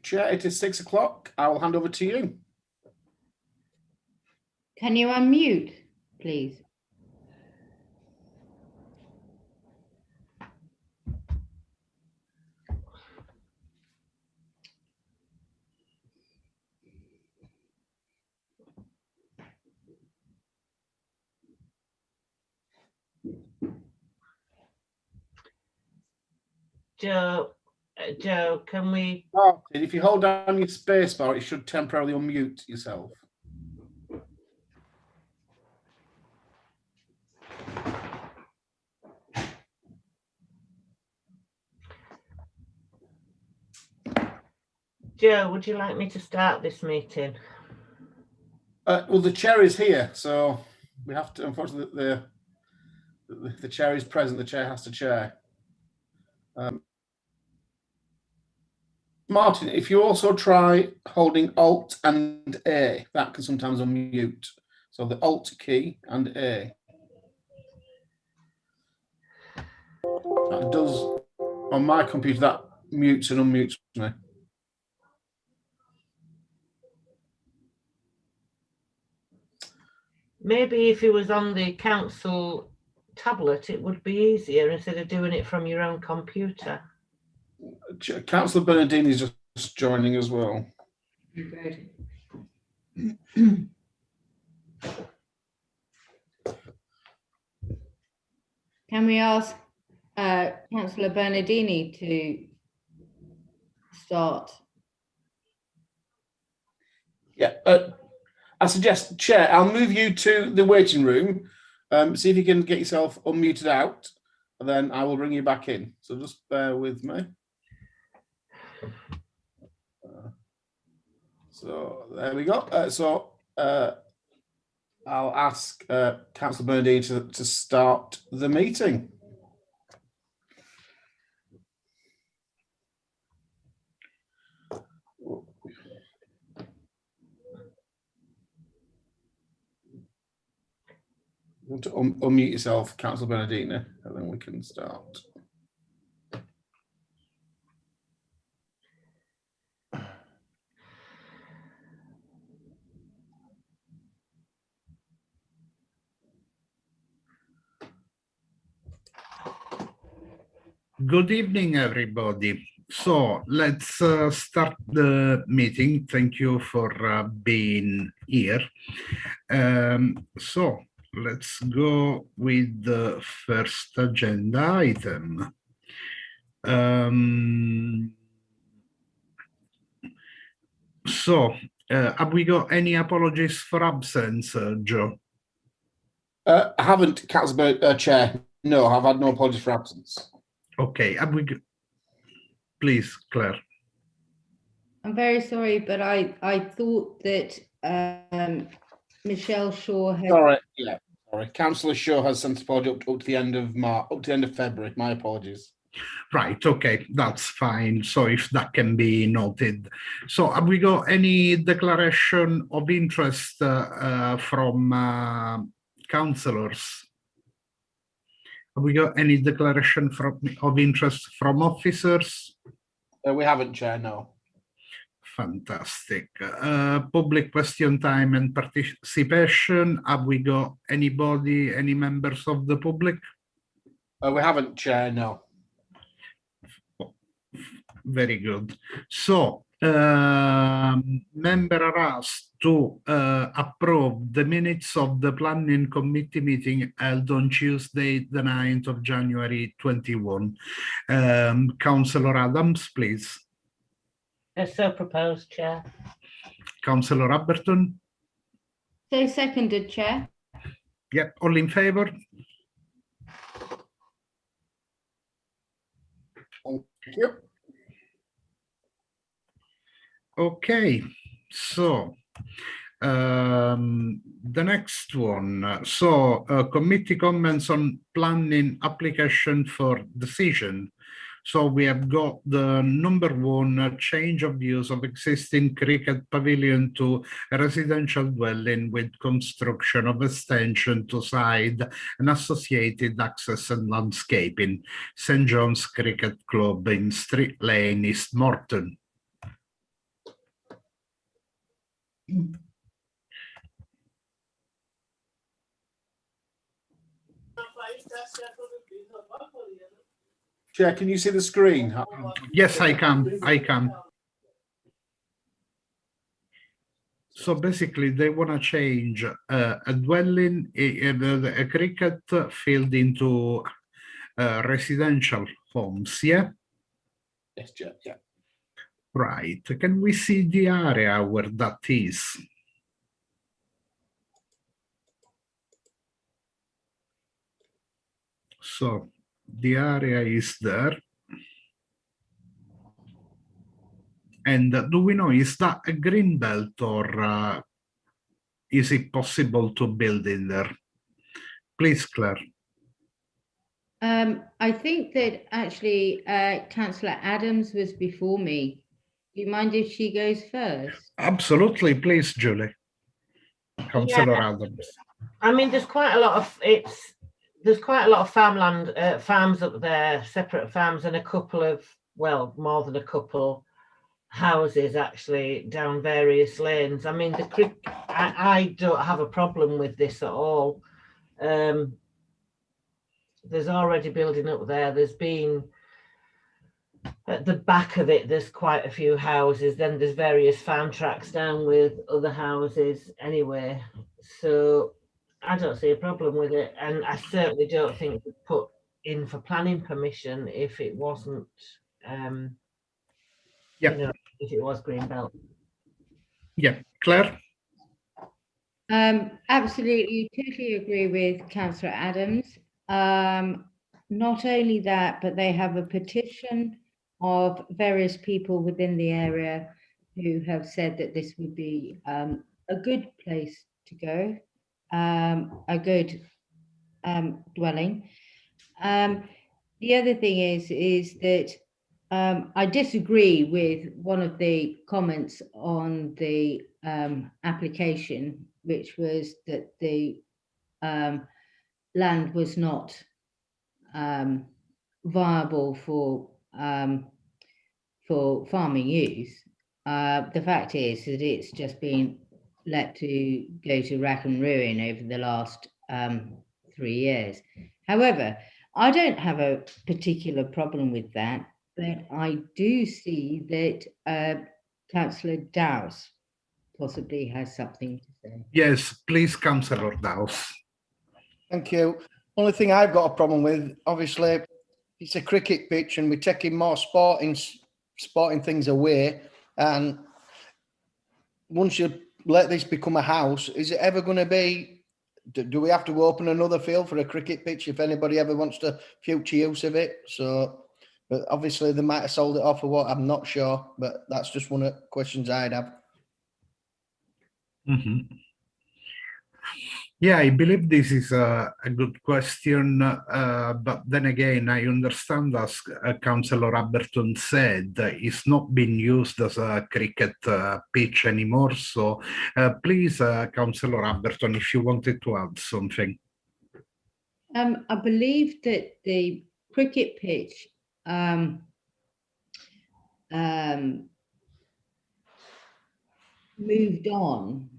Chair, it is 6 o'clock. I will hand over to you. Can you unmute, please? Joe, can we? Oh, if you hold down your space bar, it should temporarily unmute yourself. Joe, would you like me to start this meeting? Well, the chair is here, so we have to. Unfortunately, the chair is present. The chair has to chair. Martin, if you also try holding Alt and A, that can sometimes unmute. So the Alt key and A. That does, on my computer, that mutes and unmutes me. Maybe if it was on the council tablet, it would be easier instead of doing it from your own computer. Councillor Bernardini is just joining as well. Can we ask Councillor Bernardini to start? Yeah, I suggest, Chair, I'll move you to the waiting room. See if you can get yourself unmuted out, and then I will bring you back in. So just bear with me. So there we go. I'll ask Councillor Bernardini to start the meeting. You want to unmute yourself, Councillor Bernardini, and then we can start. Good evening, everybody. So let's start the meeting. Thank you for being here. So let's go with the first agenda item. Have we got any apologies for absence, Joe? I haven't, Councillor Chair. No, I've had no apologies for absence. Okay, please, Claire. I'm very sorry, but I thought that Michelle Shaw had. Sorry, yeah, sorry. Councillor Shaw has sent apology up to the end of March, up to the end of February. My apologies. Right, okay, that's fine. So if that can be noted. So have we got any declaration of interest from councillors? Have we got any declaration of interest from officers? We haven't, Chair, no. Fantastic. Public question time and participation. Have we got anybody, any members of the public? We haven't, Chair, no. Very good. So, member are asked to approve the minutes of the planning committee meeting held on Tuesday, the 9th of January 21. Councillor Adams, please. So proposed, Chair. Councillor Abberton. So seconded, Chair. Yep, all in favour? Thank you. Okay, so the next one. Committee comments on planning application for decision. So we have got the number one, change of use of existing cricket pavilion to a residential dwelling with construction of extension to side and associated access and landscaping. St. John's Cricket Club in Street Lane, East Morton. Chair, can you see the screen? Yes, I can. I can. So basically, they want to change a dwelling, a cricket field into residential homes. Yeah, Yes, Chair. Yeah. right. Can we see the area where that is? So the area is there. And do we know, is that a green belt or is it possible to build in there? Please, Claire. I think that actually Councillor Adams was before me. Do you mind if she goes first? Absolutely, please, Julie. Councillor Adams. I mean, there's quite a lot of farmland, farms up there, separate farms, and a couple of, well, more than a couple houses actually down various lanes. I mean, I don't have a problem with this at all. There's already building up there. There's been, at the back of it, there's quite a few houses. Then there's various farm tracks down with other houses anyway. So I don't see a problem with it. And I certainly don't think we'd put in for planning permission if it wasn't, Yeah. you know, if it was green belt. Yeah, Claire. Absolutely, totally agree with Councillor Adams. Not only that, but they have a petition of various people within the area who have said that this would be a good place to go, a good dwelling. The other thing is that I disagree with one of the comments on the application, which was that the land was not viable for farming use. The fact is that it's just been let to go to rack and ruin over the last 3 years. However, I don't have a particular problem with that, but I do see that Councillor Dowse possibly has something to say. Yes, please, Councillor Dowse. Thank you. Only thing I've got a problem with, obviously, it's a cricket pitch and we're taking more sporting things away. And once you let this become a house, is it ever going to be, do we have to open another field for a cricket pitch if anybody ever wants to future use of it? So, but obviously they might have sold it off or what, I'm not sure, but that's just one of the questions I'd have. Mm-hmm. Yeah, I believe this is a good question, but then again, I understand, as Councillor Abberton said, it's not being used as a cricket pitch anymore. So please, Councillor Abberton, if you wanted to add something. I believe that the cricket pitch moved on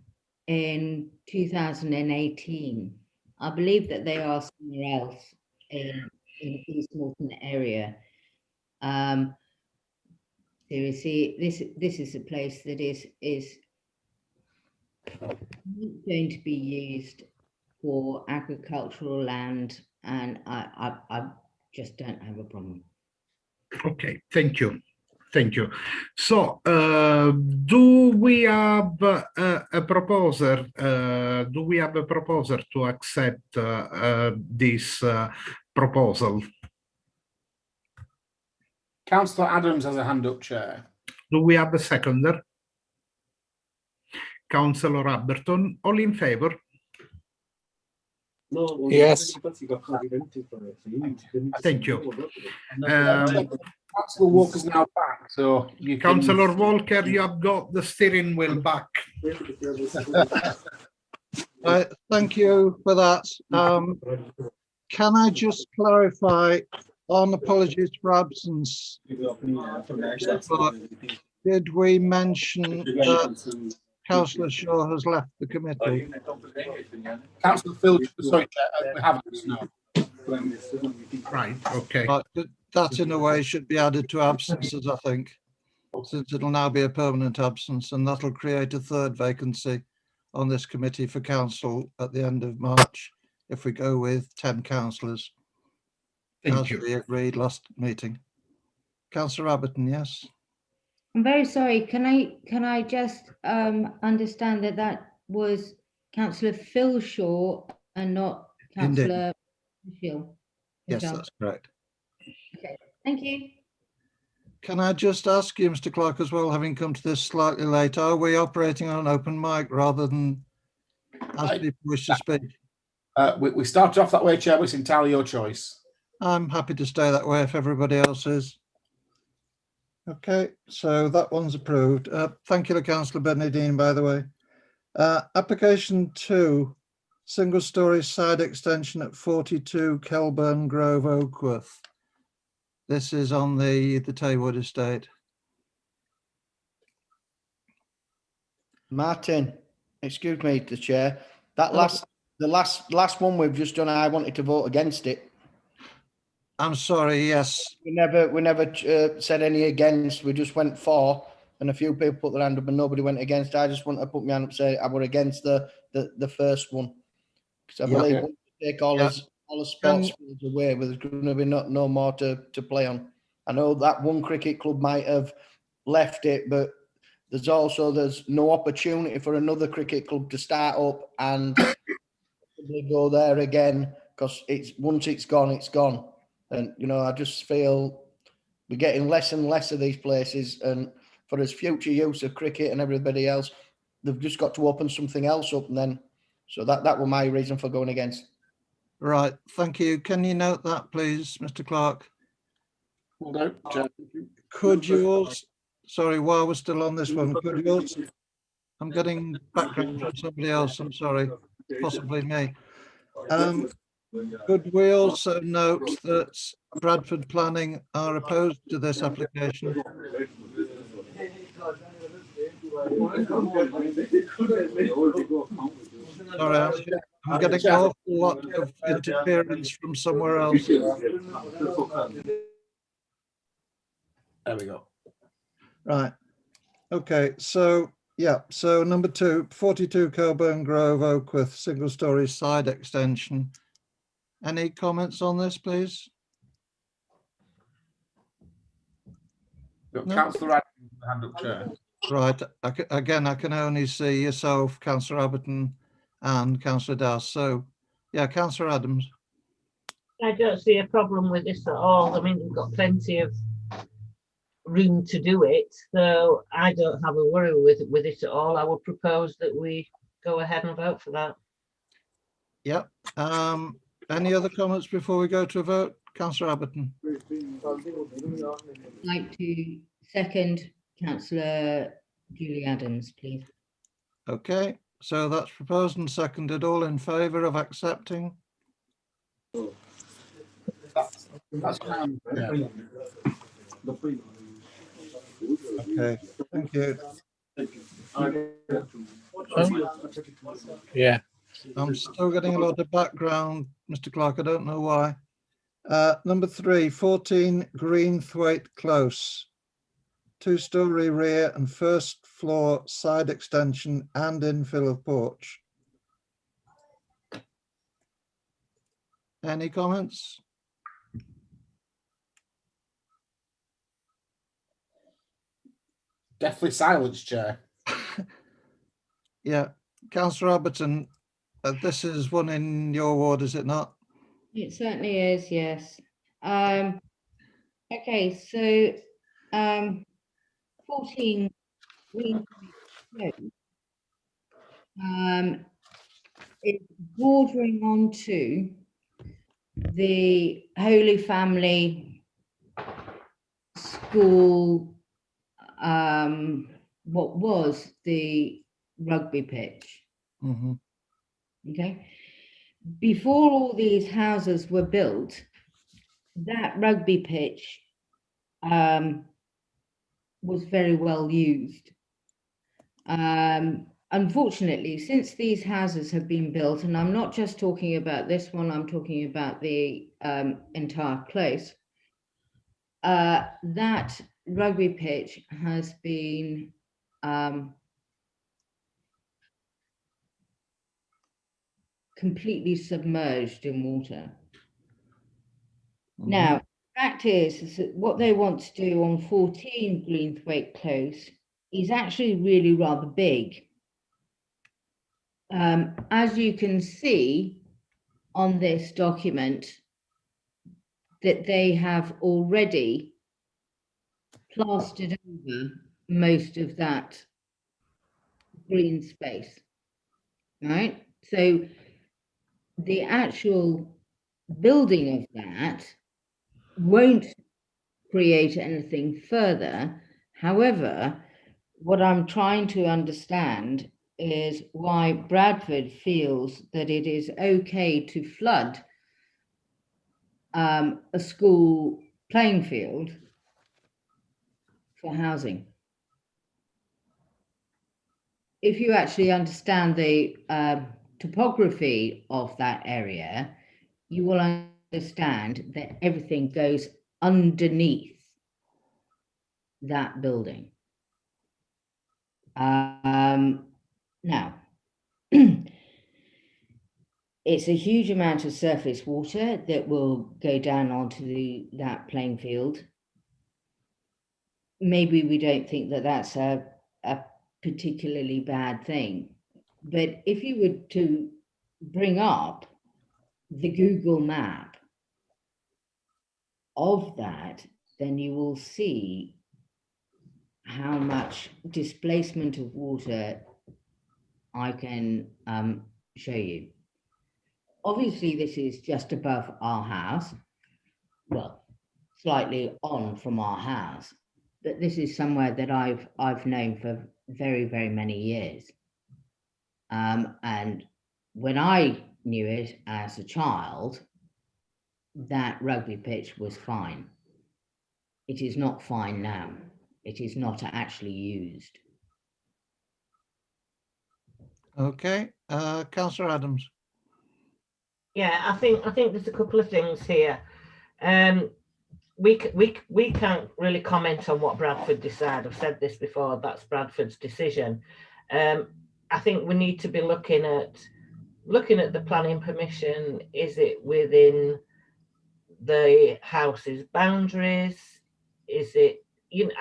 in 2018. I believe that they are somewhere else in East Moulton area. Seriously, this is a place that is going to be used for agricultural land, and I just don't have a problem. Okay, thank you. Thank you. So, do we have a proposer? Do we have a proposer to accept this proposal? Councillor Adams has a hand up, Chair. Do we have a seconder? Councillor Abberton, all in favour? Yes. Thank you. Councillor Walker's now back, so you can... Councillor Walker, you have got the steering wheel back. Thank you for that. Can I just clarify, on apologies for absence, but did we mention that Councillor Shaw has left the committee. Councillor Phil, sorry, Chair, we haven't. No. Right, okay. But that in a way should be added to absences, I think, since it'll now be a permanent absence, and that'll create a third vacancy on this committee for council at the end of March, if we go with 10 councillors, Thank as you. we agreed last meeting. Councillor Abberton, yes? I'm very sorry. Can I just understand that that was Councillor Phil Shaw and not Indeed. Councillor Michelle? Yes, Michelle. that's correct. Thank you. Can I just ask you, Mr. Clark, as well, having come to this slightly late, are we operating on an open mic rather than as people wish to speak? We started off that way, Chair, but it's entirely your choice. I'm happy to stay that way if everybody else is. Okay, so that one's approved. Thank you to Councillor Bernadine, by the way. Application 2, single story side extension at 42 Kelburn Grove, Oakworth. This is on the Taywood estate. Martin, excuse me, the chair. That the last one we've just done, I wanted to vote against it. I'm sorry, yes. We never said any against. We just went for, and a few people put their hand up, and nobody went against. I just want to put my hand up and say I were against the first one, because I believe once we take all the sports fields away, there's going to be no more to play on. I know that one cricket club might have left it, but there's no opportunity for another cricket club to start up and go there again, because once it's gone. And I just feel we're getting less and less of these places, and for its future use of cricket and everybody else, they've just got to open something else up. And then, so that was my reason for going against. Right, thank you. Can you note that, please, Mr. Clark? Well, no, Chair. Could you also, sorry, while we're still on this one, could you also, I'm getting background from somebody else, I'm sorry, possibly me. Could we also note that Bradford Planning are opposed to this application? Sorry, I'm getting an awful lot of interference from somewhere else. There we go. Right. Okay, so yeah, so number 2, 42 Kelburn Grove, Oakworth, single story side extension. Any comments on this, please? Got No. Councillor Adams, hand up, Chair. Right, again, I can only see yourself, Councillor Abberton and Councillor Das. So, yeah, Councillor Adams. I don't see a problem with this at all. I mean, we've got plenty of room to do it, so I don't have a worry with it at all. I would propose that we go ahead and vote for that. Yep. Any other comments before we go to a vote? Councillor Abberton. I'd like to second Councillor Julie Adams, please. Okay, so that's proposed and seconded. All in favour of accepting? That's yeah. Okay, thank you. Yeah. I'm still getting a lot of background, Mr. Clark. I don't know why. Number 3, 14 Greenthwaite Close. 2-story rear and first floor side extension and infill of porch. Any comments? Deathly silence, Chair. Yeah, Councillor Abberton, this is one in your ward, is it not? It certainly is, yes. Okay, so 14 Green is bordering on to the Holy Family School, what was the rugby pitch. Mm-hmm. Okay. Before all these houses were built, that rugby pitch was very well used. unfortunately, since these houses have been built, and I'm not just talking about this one, I'm talking about the entire close, that rugby pitch has been completely submerged in water. Now, the fact is that what they want to do on 14 Greenthwaite Close is actually really rather big. As you can see on this document, that they have already plastered over most of that green space, right? So the actual building of that won't create anything further. However, what I'm trying to understand is why Bradford feels that it is okay to flood a school playing field for housing. If you actually understand the topography of that area, you will understand that everything goes underneath that building. Now, it's a huge amount of surface water that will go down onto that playing field. Maybe we don't think that that's a particularly bad thing, but if you were to bring up the Google map of that, then you will see how much displacement of water I can show you. Obviously, this is just above our house, well, slightly on from our house, but this is somewhere that I've known for very, very many years. And when I knew it as a child, that rugby pitch was fine. It is not fine now. It is not actually used. Okay, Councillor Adams. Yeah, I think there's a couple of things here. We can't really comment on what Bradford decide. I've said this before. That's Bradford's decision. I think we need to be looking at the planning permission. Is it within the house's boundaries? Is it, you know,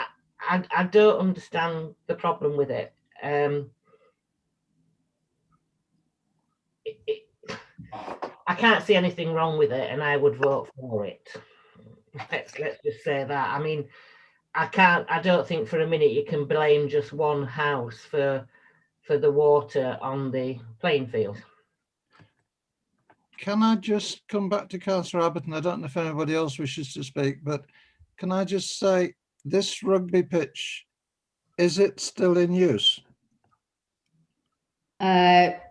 I don't understand the problem with it. I can't see anything wrong with it, and I would vote for it. Let's just say that. I mean, I don't think for a minute you can blame just one house for the water on the playing field. Can I just come back to Councillor Abbott, and I don't know if anybody else wishes to speak, but can I just say, this rugby pitch, is it still in use?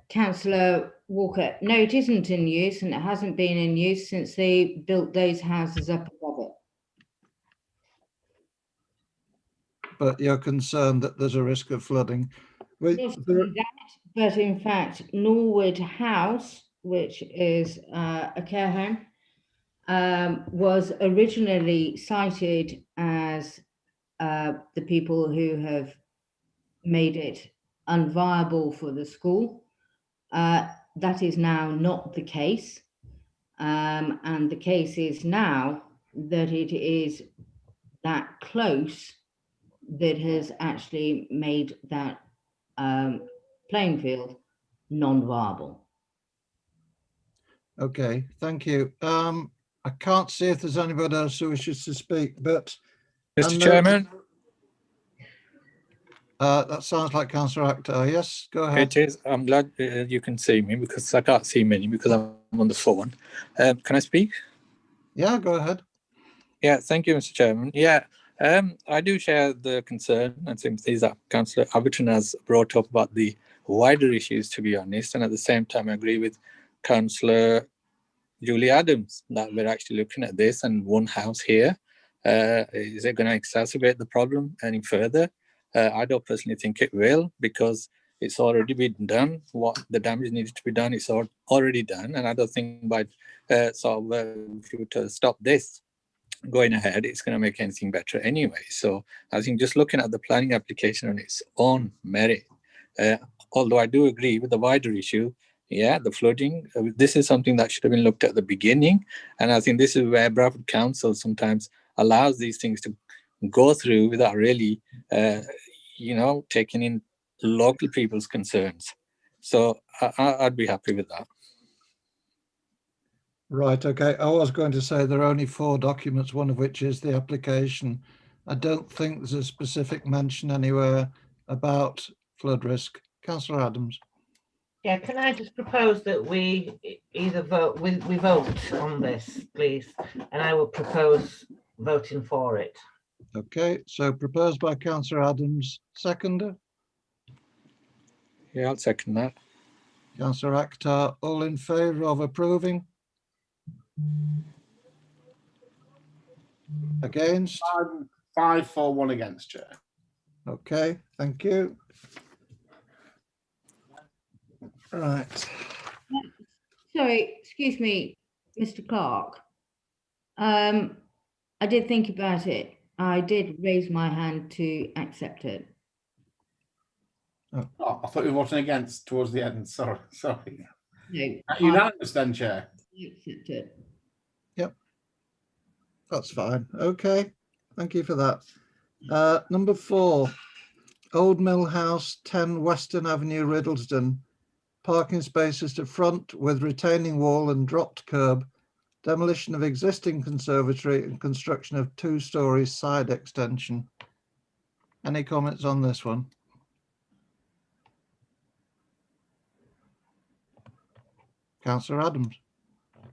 Councillor Walker, no, it isn't in use, and it hasn't been in use since they built those houses up above it. But you're concerned that there's a risk of flooding. Not only that, but in fact, Norwood House, which is a care home, was originally cited as the people who have made it unviable for the school. That is now not the case. And the case is now that it is that close that has actually made that playing field non-viable. Okay, thank you. I can't see if there's anybody else who wishes to speak, but Mr. Chairman, that sounds like Councillor Akhtar. Yes, go ahead. it is. I'm glad you can see me because I can't see many because I'm on the phone. Can I speak? Yeah, go ahead. Yeah, thank you, Mr. Chairman. Yeah, I do share the concern and sympathies that Councillor Abberton has brought up about the wider issues, to be honest. And at the same time, I agree with Councillor Julie Adams that we're actually looking at this and one house here. Is it going to exacerbate the problem any further? I don't personally think it will, because It's already been done. What the damage needs to be done is already done. And I don't think by if you to stop this going ahead, it's going to make anything better anyway. So I think just looking at the planning application on its own merit, although I do agree with the wider issue, yeah, the flooding, this is something that should have been looked at the beginning. And I think this is where Bradford Council sometimes allows these things to go through without really, taking in local people's concerns. So I'd be happy with that. Right, okay. I was going to say there are only 4 documents, one of which is the application. I don't think there's a specific mention anywhere about flood risk. Councillor Adams. Yeah, can I just propose that we either vote, we vote on this, please, and I will propose voting for it. Okay, so proposed by Councillor Adams, seconder. Yeah, I'll second that. Councillor Akhtar, all in favour of approving? Against? 5 for, 1 against, Chair. Okay, thank you. Right. Sorry, excuse me, Mr. Clark. I did think about it. I did raise my hand to accept it. Oh, I thought you were voting against towards the end. Sorry. No, Unanimous then, Chair. I accept it. That's fine. Okay, thank you for that. Number 4, Old Mill House, 10 Western Avenue, Riddlesden. Parking spaces to front with retaining wall and dropped curb. Demolition of existing conservatory and construction of 2-storey side extension. Any comments on this one? Councillor Adams.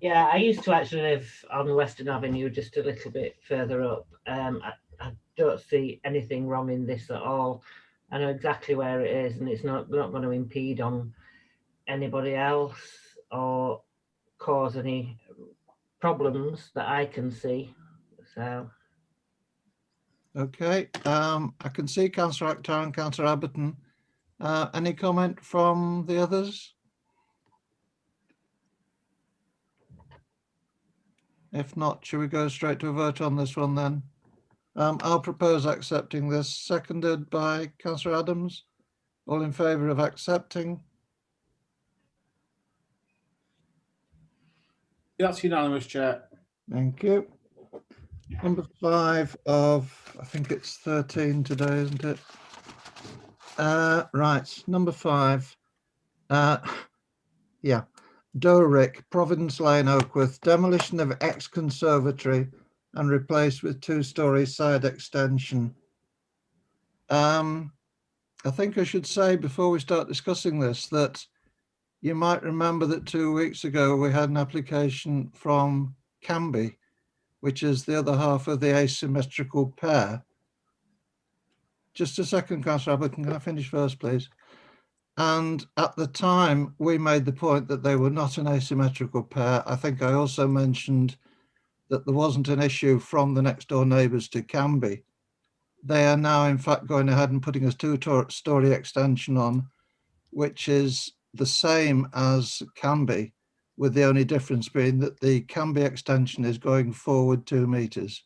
Yeah, I used to actually live on Western Avenue, just a little bit further up. I don't see anything wrong in this at all. I know exactly where it is, and it's not going to impede on anybody else or cause any problems that I can see. So. Okay, I can see Councillor Akhtar and Councillor Abberton. Any comment from the others? If not, should we go straight to a vote on this one then? I'll propose accepting this, seconded by Councillor Adams. All in favour of accepting? That's unanimous, Chair. Thank you. Number 5 of, I think it's 13 today, isn't it? Right, number 5. Yeah. Doric, Providence Lane, Oakworth, demolition of ex-conservatory and replaced with 2-storey side extension. I think I should say before we start discussing this that you might remember that 2 weeks ago we had an application from Canby, which is the other half of the asymmetrical pair. Just a second, Councillor Abberton, can I finish first, please? And at the time, we made the point that they were not an asymmetrical pair. I think I also mentioned that there wasn't an issue from the next door neighbours to Canby. They are now, in fact, going ahead and putting a 2-storey extension on, which is the same as Canby, with the only difference being that the Canby extension is going forward 2 metres.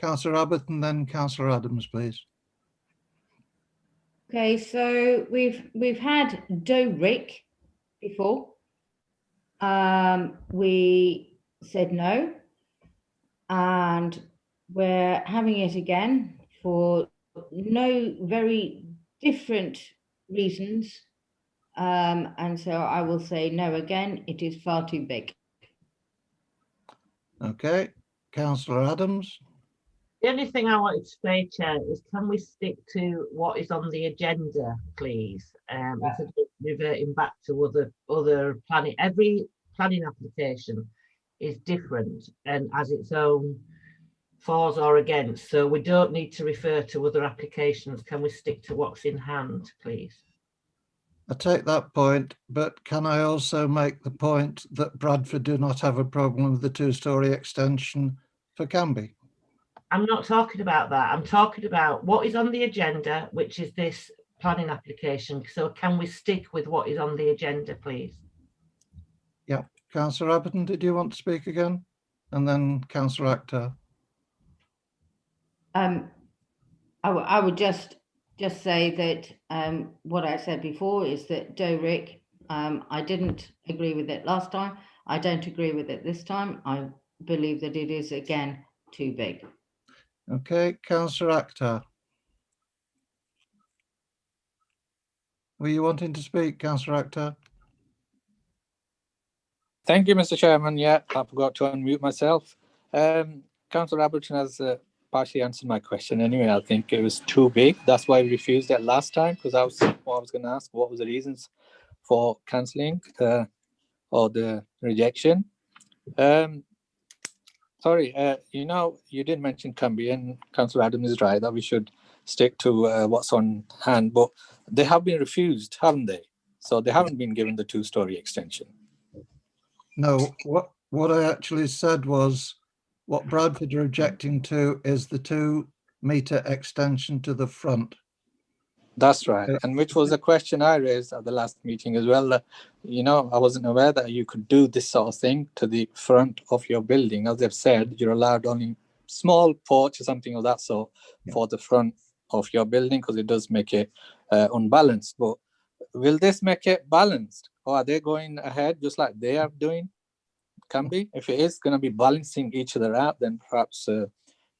Councillor Abberton, then Councillor Adams, please. Okay, so we've had Doric before. We said no, and we're having it again for no very different reasons. And so I will say no again. It is far too big. Okay, Councillor Adams. The only thing I wanted to say, Chair, is can we stick to what is on the agenda, please? Instead of reverting back to other planning. Every planning application is different and has its own fors or against. So we don't need to refer to other applications. Can we stick to what's in hand, please? I take that point, but can I also make the point that Bradford do not have a problem with the 2-storey extension for Canby? I'm not talking about that. I'm talking about what is on the agenda, which is this planning application. So can we stick with what is on the agenda, please? Councillor Abberton, did you want to speak again? And then Councillor Akhtar. I would just say that what I said before is that Doe-Rick, I didn't agree with it last time. I don't agree with it this time. I believe that it is again too big. Okay, Councillor Akhtar. Were you wanting to speak, Councillor Akhtar? Thank you, Mr. Chairman. Yeah, I forgot to unmute myself. Councillor Abberton has partially answered my question anyway. I think it was too big. That's why we refused it last time, because I was going to ask what was the reasons for cancelling or the rejection. Sorry, you did mention Cumbria, and Councillor Adams is right that we should stick to what's on hand, but they have been refused, haven't they? So they haven't been given the 2-story extension. No, what I actually said was what Bradford are objecting to is the 2-metre extension to the front. That's right. And which was a question I raised at the last meeting as well. I wasn't aware that you could do this sort of thing to the front of your building. As they've said, you're allowed only small porch or something of that sort for the front of your building, because it does make it unbalanced. But will this make it balanced? Or are they going ahead just like they are doing? Can be. If it is going to be balancing each other out, then perhaps it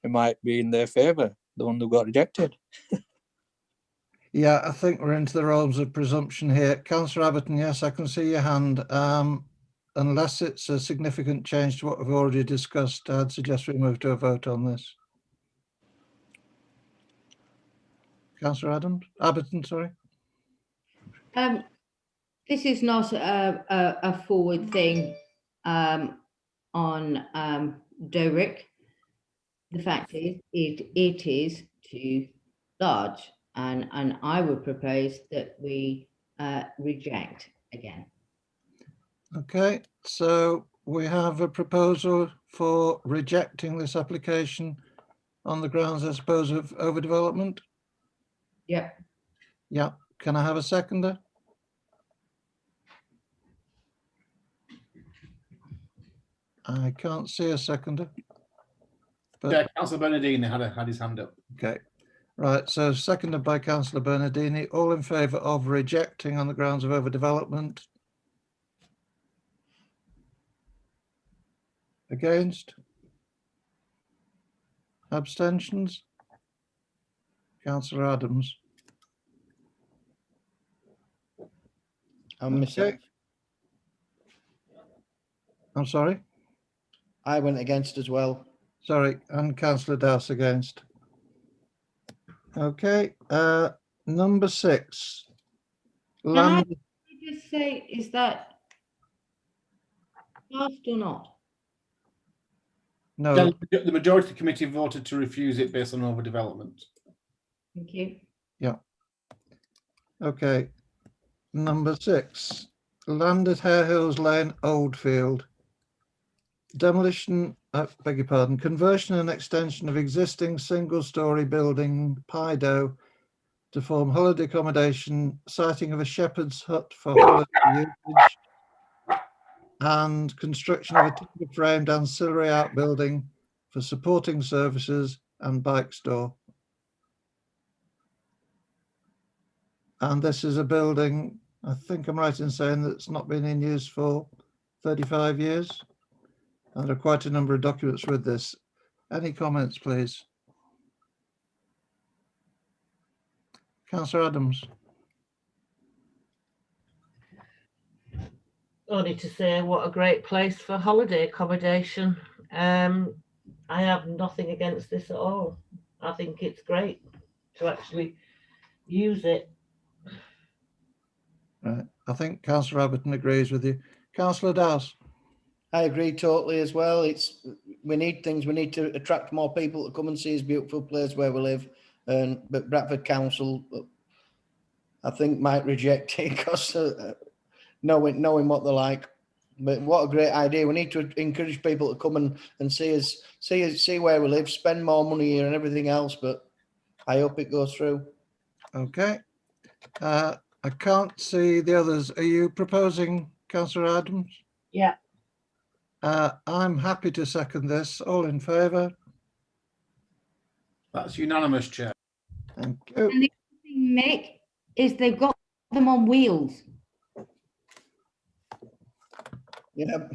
might be in their favour, the one who got rejected. Yeah, I think we're into the realms of presumption here. Councillor Abberton, yes, I can see your hand. Unless it's a significant change to what we've already discussed, I'd suggest we move to a vote on this. Councillor Abberton, sorry. This is not a forward thing on Doe-Rick. The fact is, it is too large, and I would propose that we reject again. Okay, so we have a proposal for rejecting this application on the grounds, I suppose, of overdevelopment. Yep. Yeah, can I have a seconder? I can't see a seconder. But, Yeah, Councillor Bernardini had his hand up. okay, right, so seconded by Councillor Bernardini. All in favour of rejecting on the grounds of overdevelopment? Against? Abstentions? Councillor Adams. And myself. Okay. I'm sorry? I went against as well. Sorry, and Councillor Dowse against. Okay, number 6. Can Land. I just say, is that passed or not? No, The majority of the committee voted to refuse it based on overdevelopment. Thank you. okay. Number 6, land at Hare Hills Lane, Oldfield. Demolition, beg your pardon, conversion and extension of existing single-storey building, Pido, to form holiday accommodation, siting of a shepherd's hut for holiday usage, and construction of a timber-framed ancillary outbuilding for supporting services and bike store. And this is a building, I think I'm right in saying that it's not been in use for 35 years. And there are quite a number of documents with this. Any comments, please? Councillor Adams. Only to say what a great place for holiday accommodation. I have nothing against this at all. I think it's great to actually use it. Right. I think Councillor Abberton agrees with you. Councillor Dowse. I agree totally as well. We need things. We need to attract more people to come and see this beautiful place where we live. But Bradford Council, I think, might reject it because knowing what they're like. But what a great idea! We need to encourage people to come and see us, see where we live, spend more money here and everything else. But I hope it goes through. Okay. I can't see the others. Are you proposing, Councillor Adams? Yeah. I'm happy to second this. All in favour? That's unanimous, Chair. Thank you. And the other thing, Mick, is they've got them on wheels. Yeah,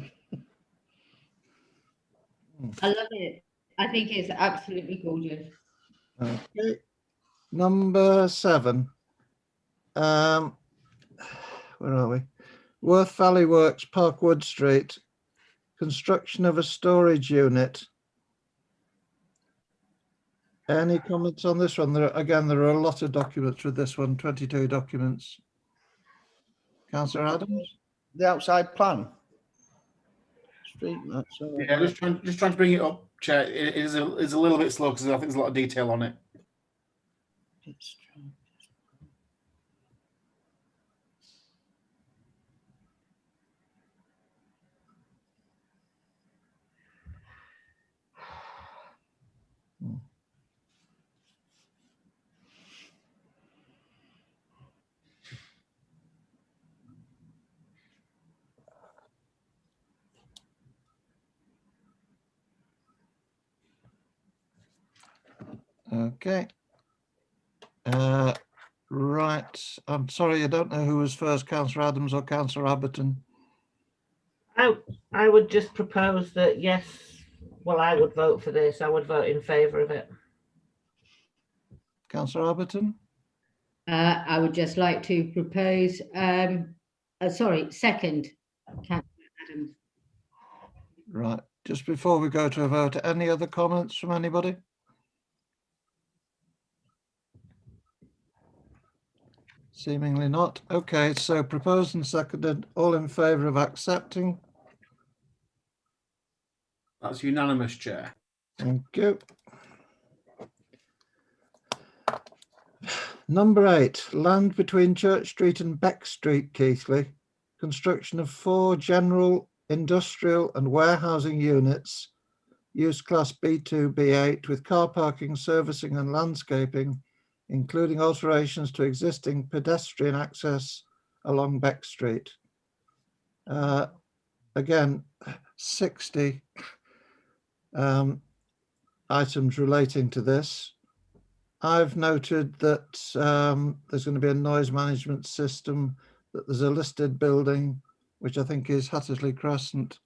I love it. I think it's absolutely gorgeous. Okay. Number 7. Where are we? Worth Valley Works, Parkwood Street. Construction of a storage unit. Any comments on this one? There are a lot of documents with this one, 22 documents. Councillor Adams? the outside plan. Street map. So Yeah, just trying to bring it up, Chair. It is a little bit slow because I think there's a lot of detail on it. Okay. Right. I'm sorry, I don't know who was first, Councillor Adams or Councillor Abberton. I would just propose that, yes, well, I would vote for this. I would vote in favour of it. Councillor Abberton? I would just like to propose, second, Councillor Adams. Right. Just before we go to a vote, any other comments from anybody? Seemingly not. Okay, so proposed and seconded. All in favour of accepting? That's unanimous, Chair. Thank you. Number 8, land between Church Street and Beck Street, Keighley. Construction of 4 general, industrial and warehousing units, use class B2, B8, with car parking, servicing and landscaping, including alterations to existing pedestrian access along Beck Street. Again, 60 items relating to this. I've noted that there's going to be a noise management system, that there's a listed building, which I think is Hattersley Crescent,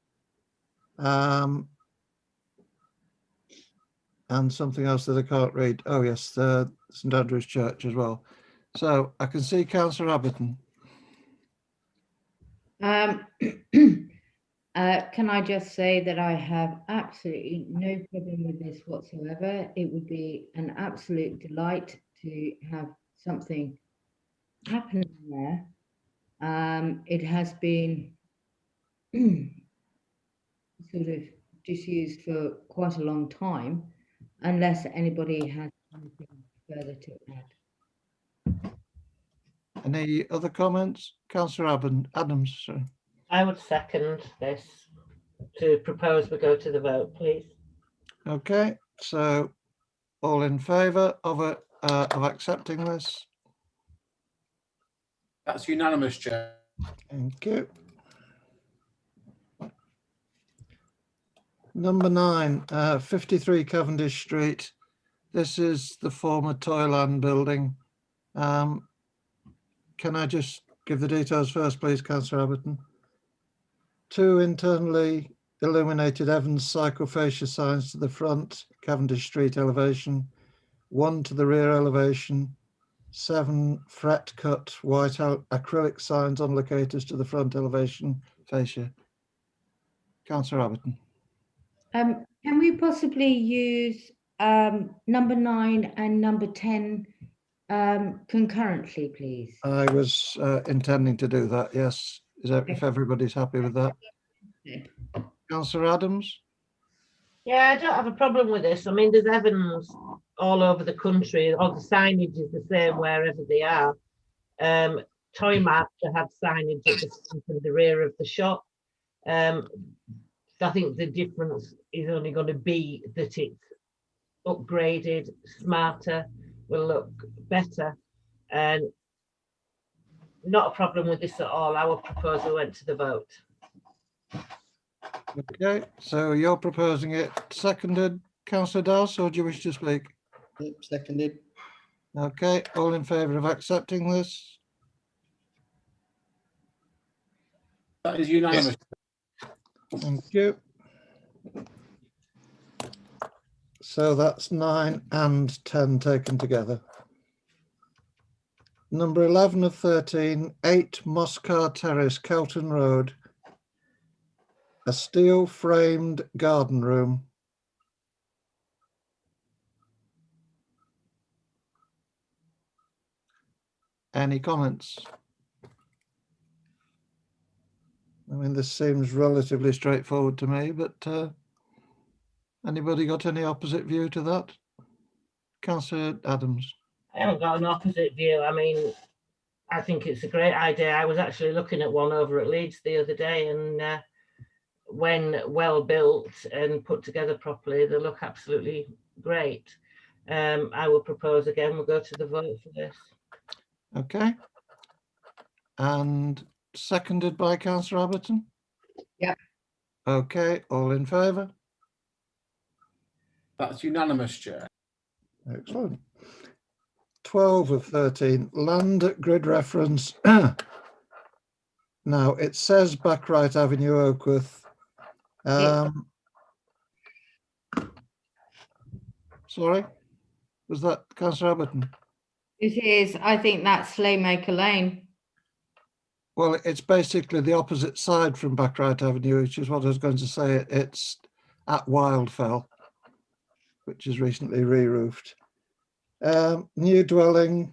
and something else that I can't read. Oh yes, St Andrew's Church as well. So I can see Councillor Abberton. Can I just say that I have absolutely no problem with this whatsoever. It would be an absolute delight to have something happen there. It has been sort of disused for quite a long time, unless anybody has anything further to add. Any other comments? Councillor Adams, sorry. I would second this to propose we go to the vote, please. Okay, so all in favour of accepting this? That's unanimous, Chair. Thank you. Number 9, 53 Cavendish Street. This is the former Toyland building. Can I just give the details first, please, Councillor Abberton? 2 internally illuminated Evans cyclofascia signs to the front, Cavendish Street elevation. 1 to the rear elevation. 7 fret cut white acrylic signs on locators to the front elevation fascia. Councillor Abberton. Can we possibly use number 9 and number 10 concurrently, please? I was intending to do that, yes. Is that, if everybody's happy with that? Okay. Councillor Adams? Yeah, I don't have a problem with this. I mean, there's Evans all over the country. All the signage is the same wherever they are. Toy Mart to have signage at the front and the rear of the shop. I think the difference is only going to be that it's upgraded, smarter, will look better. And not a problem with this at all. Our proposal went to the vote. Okay, so you're proposing it, seconded, councillor Dowse, or do you wish to speak? Yep, seconded. Okay, all in favour of accepting this? That is unanimous. Thank you. So that's 9 and 10 taken together. Number 11 of 13, 8 Moscar Terrace, Kelton Road. A steel framed garden room. Any comments? I mean, this seems relatively straightforward to me, but anybody got any opposite view to that? Councillor Adams. I haven't got an opposite view. I mean, I think it's a great idea. I was actually looking at one over at Leeds the other day, and when well built and put together properly, they look absolutely great. I will propose again, we'll go to the vote for this. Okay. And seconded by councillor Abberton? Yep. Okay, all in favour? That's unanimous, Chair. Excellent. 12 of 13, land grid reference. Now, it says Backwright Avenue, Oakworth. Sorry, was that councillor Abberton? It is, I think that's Slaymaker Lane. Well, it's basically the opposite side from Backwright Avenue, which is what I was going to say. It's at Wildfell, which is recently re-roofed. New dwelling.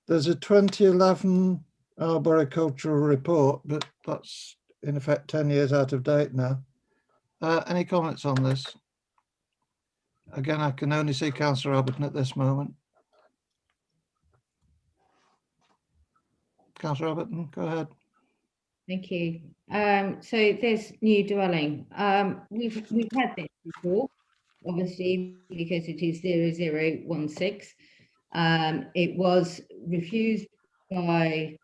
There's a 2011 arboricultural report, but that's in effect 10 years out of date now. Any comments on this? Again, I can only see councillor Abberton at this moment. Councillor Abberton, go ahead. Thank you. So this new dwelling, we've had this before, obviously, because it is 0016. It was refused by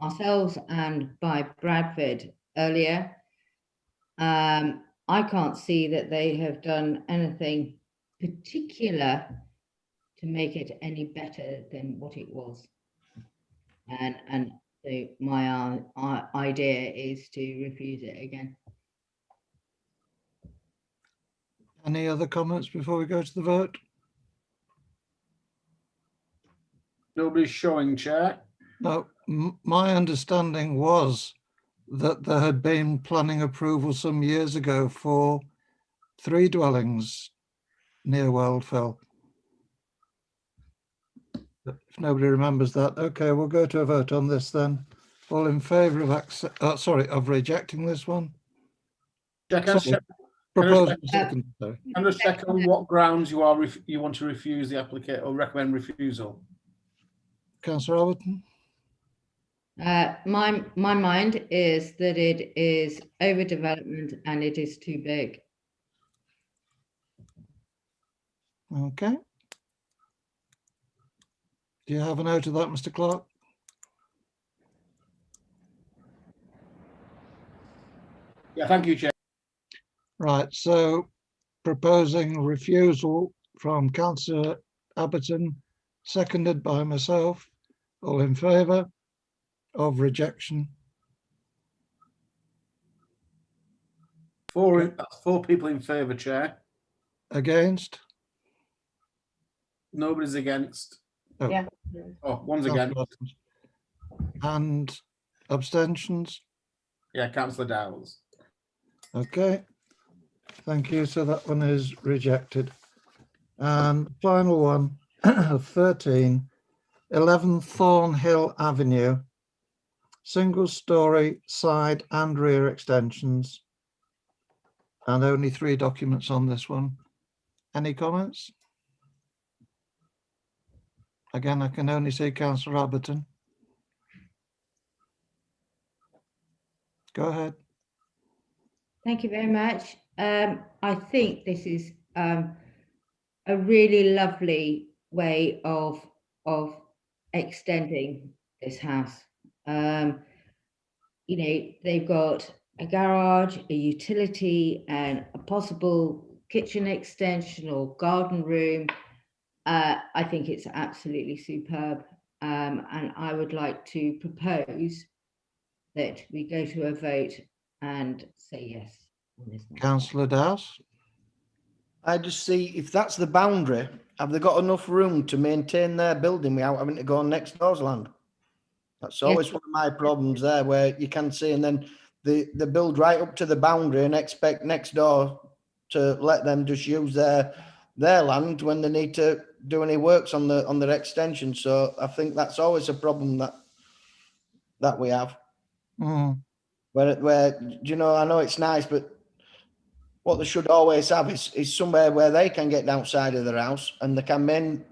ourselves and by Bradford earlier. I can't see that they have done anything particular to make it any better than what it was. And so my idea is to refuse it again. Any other comments before we go to the vote? Nobody's showing, Chair. No, my understanding was that there had been planning approval some years ago for 3 dwellings near Wildfell. If nobody remembers that, okay, we'll go to a vote on this then. All in favour of rejecting this one? Chair, can I Sorry, check- proposal can second, sorry. can I just check on what grounds you want to refuse the applicant or recommend refusal? Councillor Alberton? My mind is that it is overdevelopment and it is too big. Okay. Do you have a note of that, Mr. Clark? Yeah, thank you, Chair. Right, so proposing refusal from councillor Abberton, seconded by myself. All in favour of rejection? That's 4 people in favour, Chair. Against? Nobody's against. Oh. Yeah. Oh, one's against. And abstentions? Yeah, Councillor Dowles. Okay, thank you. So that one is rejected. And final one of 13, 11 Thornhill Avenue, single story side and rear extensions. And only 3 documents on this one. Any comments? Again, I can only see councillor Abberton. Go ahead. Thank you very much. I think this is a really lovely way of extending this house. You know, they've got a garage, a utility, and a possible kitchen extension or garden room. I think it's absolutely superb. And I would like to propose that we go to a vote and say yes on this matter. Councillor Dowse? I just see if that's the boundary, have they got enough room to maintain their building without having to go on next door's land? That's always one of my problems there, where you can see, and then they build right up to the boundary and expect next door to let them just use their land when they need to do any works on their extension. So I think that's always a problem that we have. Mm, Where you know, I know it's nice, but what they should always have is somewhere where they can get outside of their house and they can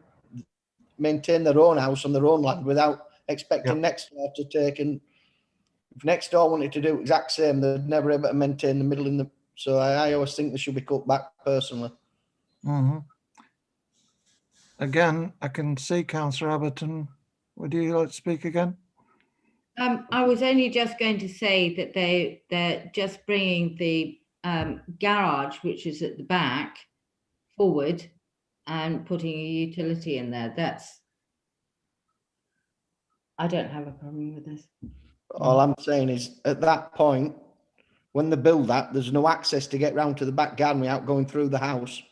maintain their own house on their own land without expecting next door to take. And if next door wanted to do exact same, they'd never able to maintain the middle in the. So I always think they should be cut back personally. mhm. Again, I can see Councillor Abberton. Would you like to speak again? I was only just going to say that they're just bringing the garage, which is at the back, forward and putting a utility in there. I don't have a problem with this. All I'm saying is at that point, when they build that, there's no access to get round to the back garden without going through the house.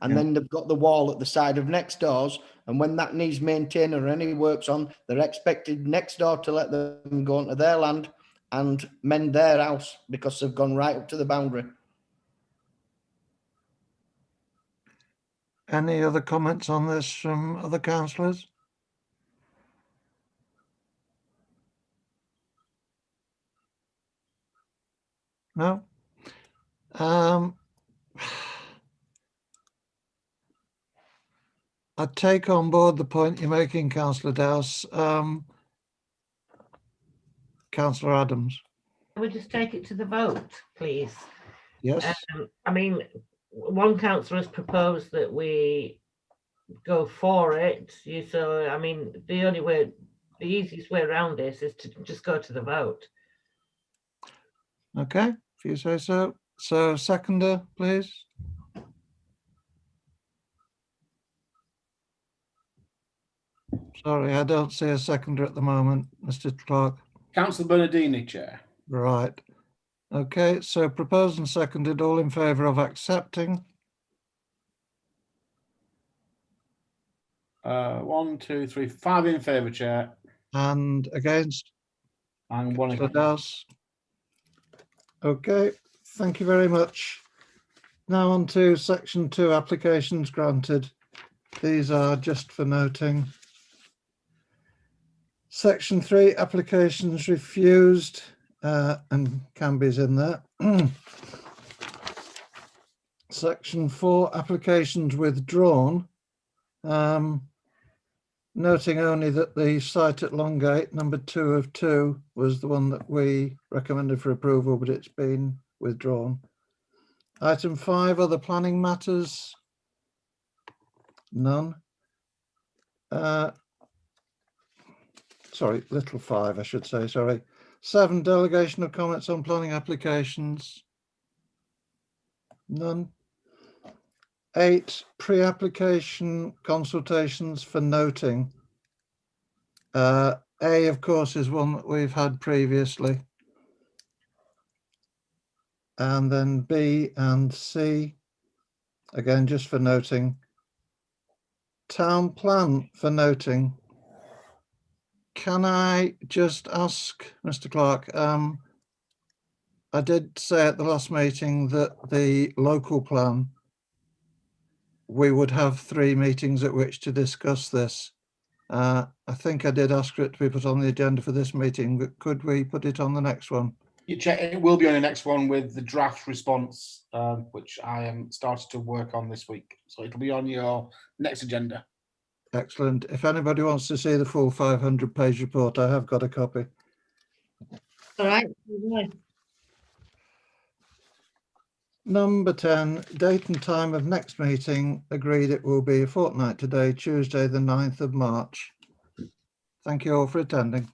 And then they've got the wall at the side of next doors. And when that needs maintaining or any works on, they're expected next door to let them go onto their land and mend their house because they've gone right up to the boundary. Any other comments on this from other councillors? No? I take on board the point you're making, Councillor Dowse. Councillor Adams? Can we just take it to the vote, please? Yes? I mean, one councillor has proposed that we go for it. So, I mean, the easiest way around this is to just go to the vote. Okay, if you say so. So seconder, please. Sorry, I don't see a seconder at the moment, Mr. Clark. Councillor Bernardini, Chair. Right. Okay, so proposed and seconded, all in favour of accepting? 1, 2, 3, 5 in favour, Chair. And against? And 1 Councillor against. Dowse. Okay, thank you very much. Now on to section 2, applications granted. These are just for noting. Section 3, applications refused, and Canby's in there. Section 4, applications withdrawn. Noting only that the site at Longgate, number 2 of 2, was the one that we recommended for approval, but it's been withdrawn. Item 5, other planning matters. None. Sorry, little 5, I should say, sorry. 7, delegation of comments on planning applications. None. 8, pre-application consultations for noting. A, of course, is one that we've had previously. And then B and C, again, just for noting. Town plan for noting. Can I just ask, Mr. Clark, I did say at the last meeting that the local plan, we would have 3 meetings at which to discuss this. I think I did ask for it to be put on the agenda for this meeting, but could we put it on the next one? You check, it will be on the next one with the draft response, which I am started to work on this week. So it'll be on your next agenda. Excellent. If anybody wants to see the full 500-page report, I have got a copy. All right. Number 10, date and time of next meeting. Agreed it will be a fortnight today, Tuesday, the 9th of March. Thank you all for attending.